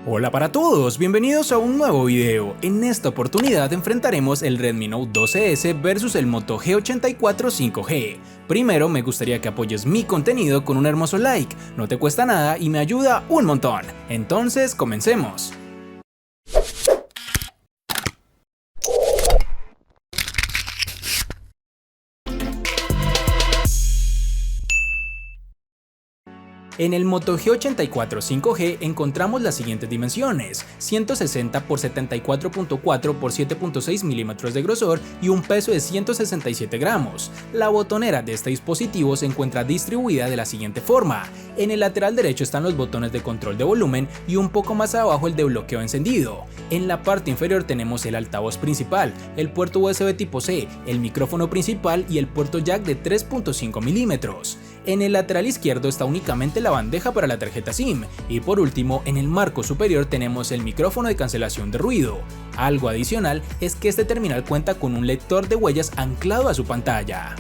Hola para todos, bienvenidos a un nuevo video. En esta oportunidad enfrentaremos el Redmi Note 12S versus el Moto G84 5G. Primero me gustaría que apoyes mi contenido con un hermoso like, no te cuesta nada y me ayuda un montón. Entonces comencemos. En el Moto G84 5G encontramos las siguientes dimensiones: 160 x 74.4 x 7.6 milímetros de grosor y un peso de 167 gramos. La botonera de este dispositivo se encuentra distribuida de la siguiente forma: en el lateral derecho están los botones de control de volumen y un poco más abajo el de bloqueo encendido. En la parte inferior tenemos el altavoz principal, el puerto USB tipo C, el micrófono principal y el puerto jack de 3.5 milímetros. En el lateral izquierdo está únicamente la bandeja para la tarjeta SIM y por último en el marco superior tenemos el micrófono de cancelación de ruido. Algo adicional es que este terminal cuenta con un lector de huellas anclado a su pantalla.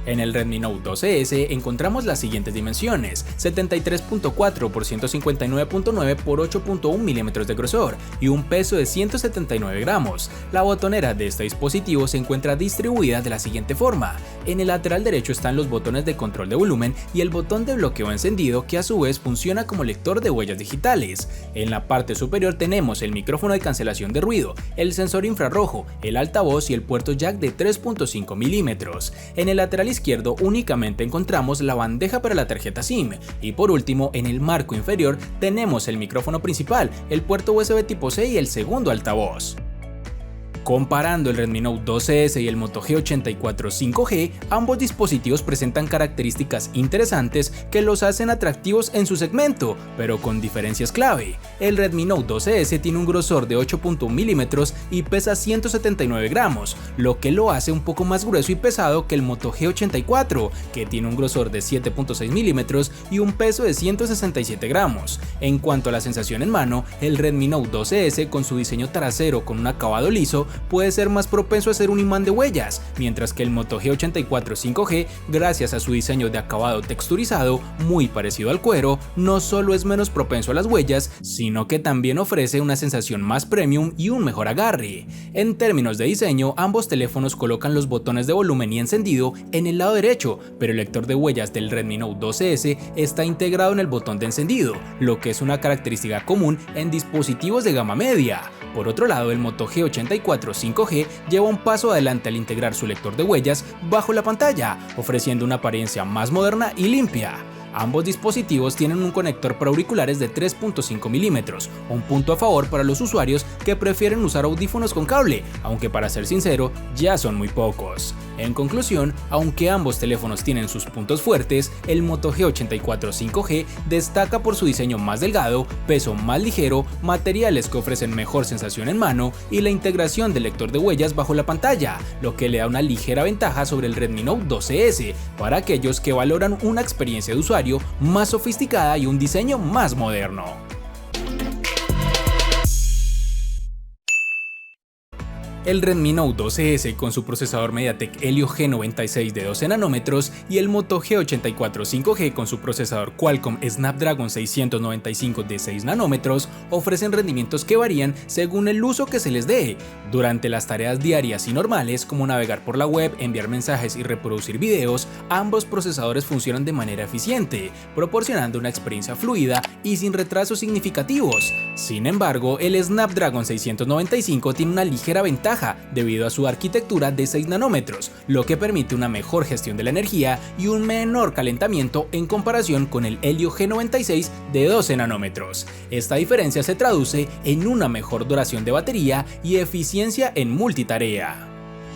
En el Redmi Note 12S encontramos las siguientes dimensiones: 73.4 x 159.9 x 8.1 milímetros de grosor y un peso de 179 gramos. La botonera de este dispositivo se encuentra distribuida de la siguiente forma: en el lateral derecho están los botones de control de volumen y el botón de bloqueo encendido, que a su vez funciona como lector de huellas digitales. En la parte superior tenemos el micrófono de cancelación de ruido, el sensor infrarrojo, el altavoz y el puerto jack de 3.5 milímetros. En el lateral izquierdo únicamente encontramos la bandeja para la tarjeta SIM y por último en el marco inferior tenemos el micrófono principal, el puerto USB tipo C y el segundo altavoz. Comparando el Redmi Note 12S y el Moto G84 5G, ambos dispositivos presentan características interesantes que los hacen atractivos en su segmento, pero con diferencias clave. El Redmi Note 12S tiene un grosor de 8.1 milímetros y pesa 179 gramos, lo que lo hace un poco más grueso y pesado que el Moto G84, que tiene un grosor de 7.6 milímetros y un peso de 167 gramos. En cuanto a la sensación en mano, el Redmi Note 12S, con su diseño trasero con un acabado liso, puede ser más propenso a ser un imán de huellas, mientras que el Moto G84 5G, gracias a su diseño de acabado texturizado muy parecido al cuero, no solo es menos propenso a las huellas, sino que también ofrece una sensación más premium y un mejor agarre. En términos de diseño, ambos teléfonos colocan los botones de volumen y encendido en el lado derecho, pero el lector de huellas del Redmi Note 12S está integrado en el botón de encendido, lo que es una característica común en dispositivos de gama media. Por otro lado, el Moto G84 5G lleva un paso adelante al integrar su lector de huellas bajo la pantalla, ofreciendo una apariencia más moderna y limpia. Ambos dispositivos tienen un conector para auriculares de 3.5 milímetros, un punto a favor para los usuarios que prefieren usar audífonos con cable, aunque para ser sincero, ya son muy pocos. En conclusión, aunque ambos teléfonos tienen sus puntos fuertes, el Moto G84 5G destaca por su diseño más delgado, peso más ligero, materiales que ofrecen mejor sensación en mano y la integración del lector de huellas bajo la pantalla, lo que le da una ligera ventaja sobre el Redmi Note 12S para aquellos que valoran una experiencia de usuario más sofisticada y un diseño más moderno. El Redmi Note 12S con su procesador MediaTek Helio G96 de 12 nanómetros y el Moto G84 5G con su procesador Qualcomm Snapdragon 695 de 6 nanómetros ofrecen rendimientos que varían según el uso que se les dé. Durante las tareas diarias y normales como navegar por la web, enviar mensajes y reproducir videos, ambos procesadores funcionan de manera eficiente, proporcionando una experiencia fluida y sin retrasos significativos. Sin embargo, el Snapdragon 695 tiene una ligera ventaja debido a su arquitectura de 6 nanómetros, lo que permite una mejor gestión de la energía y un menor calentamiento en comparación con el Helio G96 de 12 nanómetros. Esta diferencia se traduce en una mejor duración de batería y eficiencia en multitarea.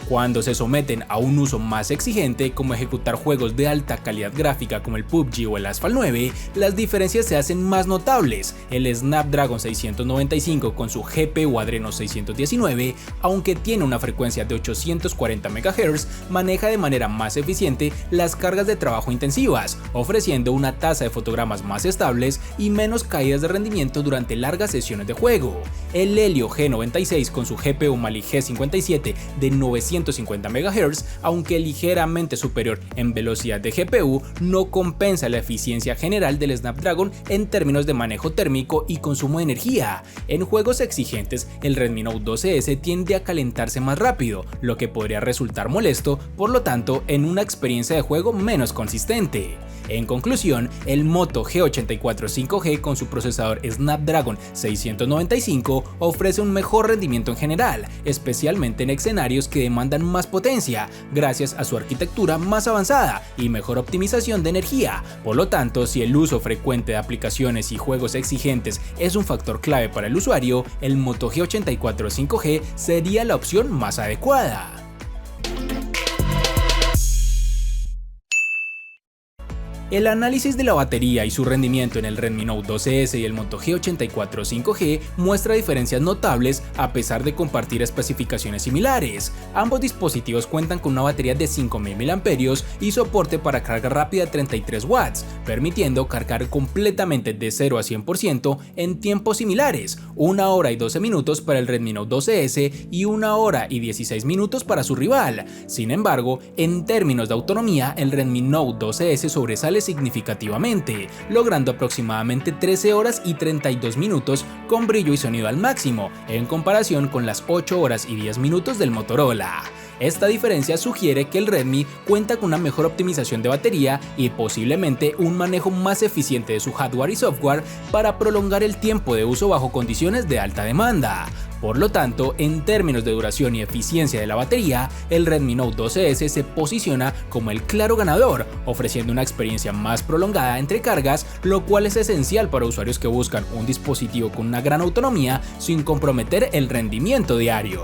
Cuando se someten a un uso más exigente, como ejecutar juegos de alta calidad gráfica como el PUBG o el Asphalt 9, las diferencias se hacen más notables. El Snapdragon 695 con su GPU Adreno 619, aunque tiene una frecuencia de 840 MHz, maneja de manera más eficiente las cargas de trabajo intensivas, ofreciendo una tasa de fotogramas más estables y menos caídas de rendimiento durante largas sesiones de juego. El Helio G96 con su GPU Mali G57 de 900 150 MHz, aunque ligeramente superior en velocidad de GPU, no compensa la eficiencia general del Snapdragon en términos de manejo térmico y consumo de energía. En juegos exigentes, el Redmi Note 12S tiende a calentarse más rápido, lo que podría resultar molesto, por lo tanto, en una experiencia de juego menos consistente. En conclusión, el Moto G84 5G con su procesador Snapdragon 695 ofrece un mejor rendimiento en general, especialmente en escenarios que demandan más potencia, gracias a su arquitectura más avanzada y mejor optimización de energía. Por lo tanto, si el uso frecuente de aplicaciones y juegos exigentes es un factor clave para el usuario, el Moto G84 5G sería la opción más adecuada. El análisis de la batería y su rendimiento en el Redmi Note 12S y el Moto G84 5G muestra diferencias notables a pesar de compartir especificaciones similares. Ambos dispositivos cuentan con una batería de 5000 mAh y soporte para carga rápida de 33 watts, permitiendo cargar completamente de 0 a 100% en tiempos similares, 1 hora y 12 minutos para el Redmi Note 12S y 1 hora y 16 minutos para su rival. Sin embargo, en términos de autonomía, el Redmi Note 12S sobresale significativamente, logrando aproximadamente 13 horas y 32 minutos con brillo y sonido al máximo, en comparación con las 8 horas y 10 minutos del Motorola. Esta diferencia sugiere que el Redmi cuenta con una mejor optimización de batería y posiblemente un manejo más eficiente de su hardware y software para prolongar el tiempo de uso bajo condiciones de alta demanda. Por lo tanto, en términos de duración y eficiencia de la batería, el Redmi Note 12S se posiciona como el claro ganador, ofreciendo una experiencia más prolongada entre cargas, lo cual es esencial para usuarios que buscan un dispositivo con una gran autonomía sin comprometer el rendimiento diario.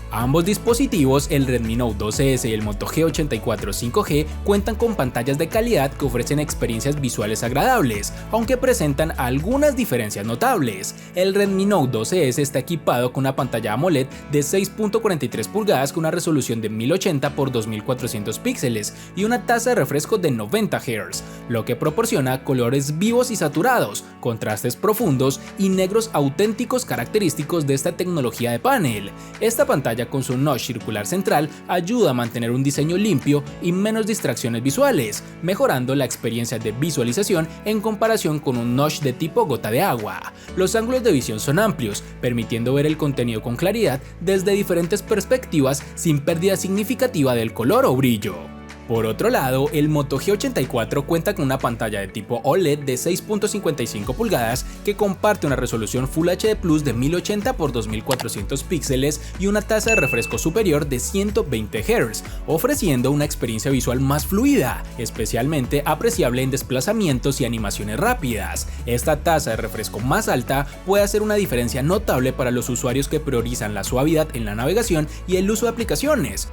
Ambos dispositivos, el Redmi Note 12S y el Moto G84 5G, cuentan con pantallas de calidad que ofrecen experiencias visuales agradables, aunque presentan algunas diferencias notables. El Redmi Note 12S está equipado con una pantalla AMOLED de 6.43 pulgadas con una resolución de 1080 x 2400 píxeles y una tasa de refresco de 90 Hz, lo que proporciona colores vivos y saturados, contrastes profundos y negros auténticos característicos de esta tecnología de panel. Esta pantalla con su notch circular central ayuda a mantener un diseño limpio y menos distracciones visuales, mejorando la experiencia de visualización en comparación con un notch de tipo gota de agua. Los ángulos de visión son amplios, permitiendo ver el contenido con claridad desde diferentes perspectivas sin pérdida significativa del color o brillo. Por otro lado, el Moto G84 cuenta con una pantalla de tipo OLED de 6.55 pulgadas que comparte una resolución Full HD Plus de 1080 x 2400 píxeles y una tasa de refresco superior de 120 Hz, ofreciendo una experiencia visual más fluida, especialmente apreciable en desplazamientos y animaciones rápidas. Esta tasa de refresco más alta puede hacer una diferencia notable para los usuarios que priorizan la suavidad en la navegación y el uso de aplicaciones.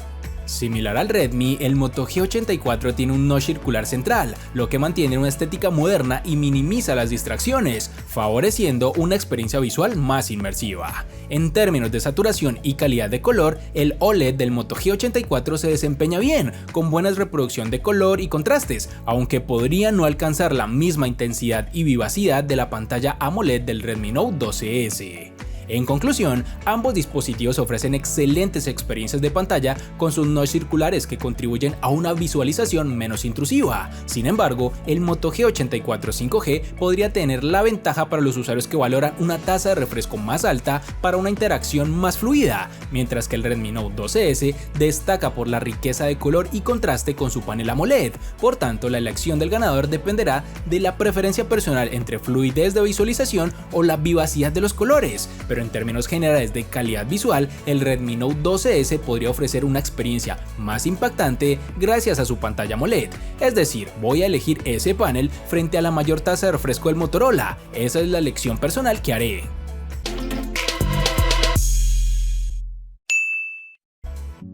Similar al Redmi, el Moto G84 tiene un notch circular central, lo que mantiene una estética moderna y minimiza las distracciones, favoreciendo una experiencia visual más inmersiva. En términos de saturación y calidad de color, el OLED del Moto G84 se desempeña bien, con buena reproducción de color y contrastes, aunque podría no alcanzar la misma intensidad y vivacidad de la pantalla AMOLED del Redmi Note 12S. En conclusión, ambos dispositivos ofrecen excelentes experiencias de pantalla con sus notch circulares que contribuyen a una visualización menos intrusiva. Sin embargo, el Moto G84 5G podría tener la ventaja para los usuarios que valoran una tasa de refresco más alta para una interacción más fluida, mientras que el Redmi Note 12S destaca por la riqueza de color y contraste con su panel AMOLED. Por tanto, la elección del ganador dependerá de la preferencia personal entre fluidez de visualización o la vivacidad de los colores. Pero en términos generales de calidad visual, el Redmi Note 12S podría ofrecer una experiencia más impactante gracias a su pantalla AMOLED. Es decir, voy a elegir ese panel frente a la mayor tasa de refresco del Motorola. Esa es la elección personal que haré.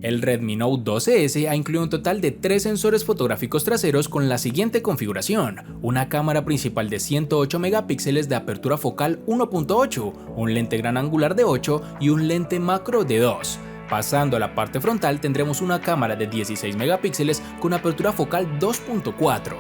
El Redmi Note 12S ha incluido un total de 3 sensores fotográficos traseros con la siguiente configuración: una cámara principal de 108 megapíxeles de apertura focal 1.8, un lente gran angular de 8 y un lente macro de 2. Pasando a la parte frontal tendremos una cámara de 16 megapíxeles con apertura focal 2.4.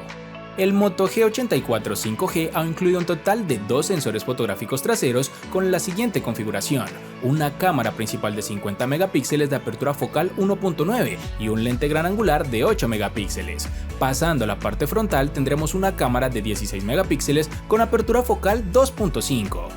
El Moto G84 5G ha incluido un total de 2 sensores fotográficos traseros con la siguiente configuración: una cámara principal de 50 megapíxeles de apertura focal 1.9 y un lente gran angular de 8 megapíxeles. Pasando a la parte frontal tendremos una cámara de 16 megapíxeles con apertura focal 2.5.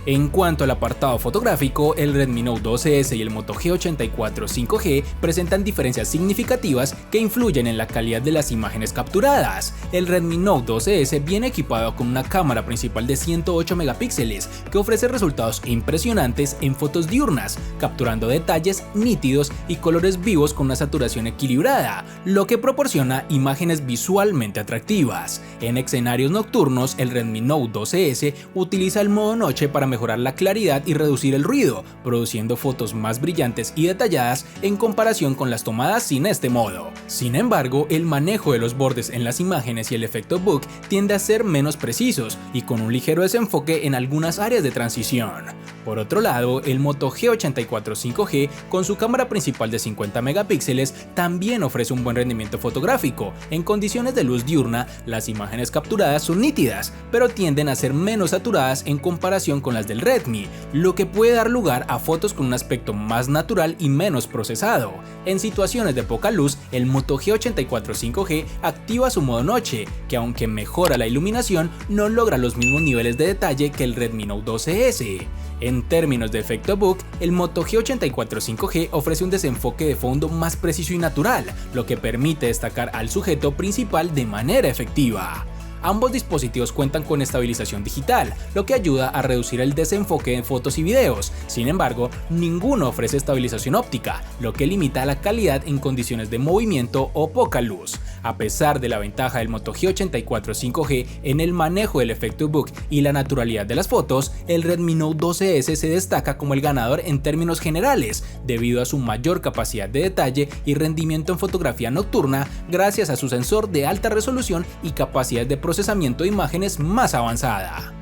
En cuanto al apartado fotográfico, el Redmi Note 12S y el Moto G84 5G presentan diferencias significativas que influyen en la calidad de las imágenes capturadas. El Redmi Note 12S viene equipado con una cámara principal de 108 megapíxeles que ofrece resultados impresionantes en fotos diurnas, capturando detalles nítidos y colores vivos con una saturación equilibrada, lo que proporciona imágenes visualmente atractivas. En escenarios nocturnos, el Redmi Note 12S utiliza el modo noche para mejorar la claridad y reducir el ruido, produciendo fotos más brillantes y detalladas en comparación con las tomadas sin este modo. Sin embargo, el manejo de los bordes en las imágenes y el efecto bokeh tiende a ser menos precisos y con un ligero desenfoque en algunas áreas de transición. Por otro lado, el Moto G84 5G, con su cámara principal de 50 megapíxeles, también ofrece un buen rendimiento fotográfico. En condiciones de luz diurna, las imágenes capturadas son nítidas, pero tienden a ser menos saturadas en comparación con las del Redmi, lo que puede dar lugar a fotos con un aspecto más natural y menos procesado. En situaciones de poca luz, el Moto G84 5G activa su modo noche, que aunque mejora la iluminación, no logra los mismos niveles de detalle que el Redmi Note 12S. En términos de efecto bokeh, el Moto G84 5G ofrece un desenfoque de fondo más preciso y natural, lo que permite destacar al sujeto principal de manera efectiva. Ambos dispositivos cuentan con estabilización digital, lo que ayuda a reducir el desenfoque en fotos y videos. Sin embargo, ninguno ofrece estabilización óptica, lo que limita la calidad en condiciones de movimiento o poca luz. A pesar de la ventaja del Moto G84 5G en el manejo del efecto bokeh y la naturalidad de las fotos, el Redmi Note 12S se destaca como el ganador en términos generales, debido a su mayor capacidad de detalle y rendimiento en fotografía nocturna, gracias a su sensor de alta resolución y capacidad de procesamiento de imágenes más avanzada.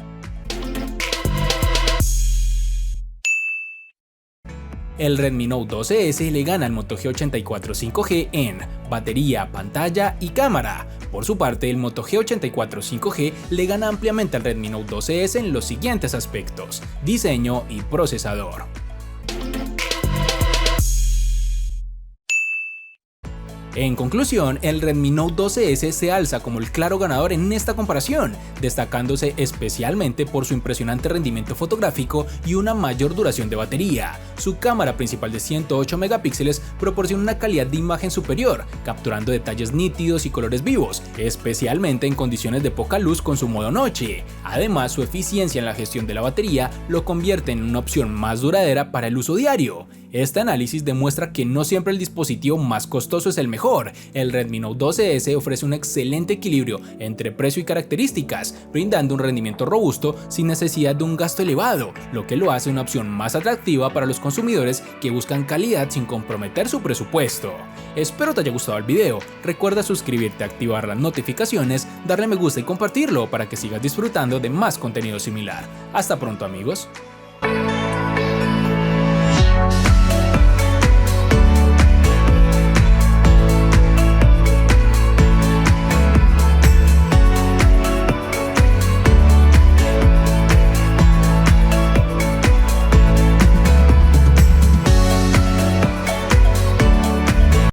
El Redmi Note 12S le gana al Moto G84 5G en batería, pantalla y cámara. Por su parte, el Moto G84 5G le gana ampliamente al Redmi Note 12S en los siguientes aspectos: diseño y procesador. En conclusión, el Redmi Note 12S se alza como el claro ganador en esta comparación, destacándose especialmente por su impresionante rendimiento fotográfico y una mayor duración de batería. Su cámara principal de 108 megapíxeles proporciona una calidad de imagen superior, capturando detalles nítidos y colores vivos, especialmente en condiciones de poca luz con su modo noche. Además, su eficiencia en la gestión de la batería lo convierte en una opción más duradera para el uso diario. Este análisis demuestra que no siempre el dispositivo más costoso es el mejor. El Redmi Note 12S ofrece un excelente equilibrio entre precio y características, brindando un rendimiento robusto sin necesidad de un gasto elevado, lo que lo hace una opción más atractiva para los consumidores que buscan calidad sin comprometer su presupuesto. Espero te haya gustado el video. Recuerda suscribirte, activar las notificaciones, darle me gusta y compartirlo para que sigas disfrutando de más contenido similar. Hasta pronto, amigos.